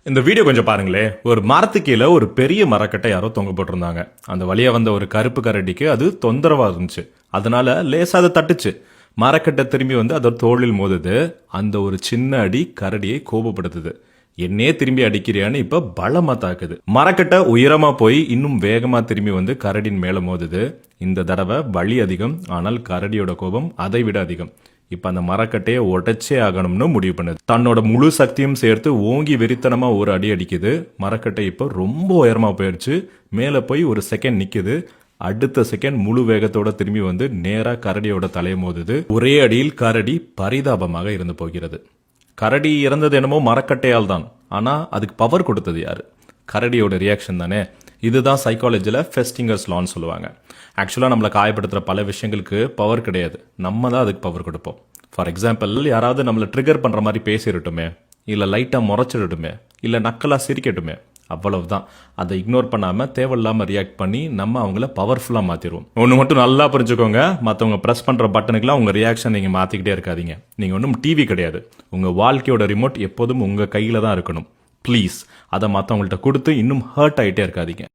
இந்த வீடியோ கொஞ்சம் பாருங்களே. ஒரு மரத்துக்கு கீழே ஒரு பெரிய மரக்கட்டை யாரோ தொங்க போட்டிருந்தாங்க. அந்த வழியா வந்த ஒரு கருப்பு கரடிக்கு அது தொந்தரவா இருந்துச்சு. அதனால லேசா அதை தட்டுச்சு. மரக்கட்டை திரும்பி வந்து அதோட தோளில் மோதுது. அந்த ஒரு சின்ன அடி கரடியை கோபப்படுத்துது. என்னே திரும்பி அடிக்கிறியான்னு இப்ப பலமா தாக்குது. மரக்கட்டை உயரமா போய் இன்னும் வேகமா திரும்பி வந்து கரடியின் மேல மோதுது. இந்த தடவை வலி அதிகம், ஆனால் கரடியோட கோபம் அதை விட அதிகம். இப்ப அந்த மரக்கட்டையை உடைச்சே ஆகணும்னு முடிவு பண்ணுது. தன்னோட முழு சக்தியும் சேர்த்து ஓங்கி வெறித்தனமா ஒரு அடி அடிக்குது. மரக்கட்டை இப்போ ரொம்ப உயரமா போயிடுச்சு. மேல போய் ஒரு செகண்ட் நிக்குது. அடுத்த செகண்ட் முழு வேகத்தோட திரும்பி வந்து நேரா கரடியோட தலையை மோதுது. ஒரே அடியில் கரடி பரிதாபமாக இருந்து போகிறது. கரடி இறந்தது என்னமோ மரக்கட்டையால் தான். ஆனா அதுக்கு பவர் கொடுத்தது யாரு? கரடியோட ரியாக்ஷன் தானே. இதுதான் சைக்காலஜியில் ஃபெஸ்டிங்கர்ஸ் லான்னு சொல்லுவாங்க. ஆக்சுவலாக நம்மளை காயப்படுத்துகிற பல விஷயங்களுக்கு பவர் கிடையாது, நம்ம தான் அதுக்கு பவர் கொடுப்போம். ஃபார் எக்ஸாம்பிள், யாராவது நம்மளை ட்ரிகர் பண்ணுற மாதிரி பேசிடட்டுமே, இல்லை லைட்டாக முறைச்சிடட்டுமே, இல்லை நக்கலாக சிரிக்கட்டுமே, அவ்வளவுதான். அதை இக்னோர் பண்ணாமல் தேவையில்லாமல் ரியாக்ட் பண்ணி நம்ம அவங்கள பவர்ஃபுல்லாக மாற்றிடுவோம். ஒன்று மட்டும் நல்லா புரிஞ்சுக்கோங்க, மற்றவங்க ப்ரெஸ் பண்ணுற பட்டனுக்குலாம் உங்கள் ரியாக்ஷன் நீங்கள் மாற்றிக்கிட்டே இருக்காதீங்க. நீங்கள் ஒன்றும் டிவி கிடையாது. உங்கள் வாழ்க்கையோட ரிமோட் எப்போதும் உங்கள் கையில் தான் இருக்கணும். ப்ளீஸ் அதை மற்றவங்கள்ட்ட கொடுத்து இன்னும் ஹர்ட் ஆகிட்டே இருக்காதீங்க.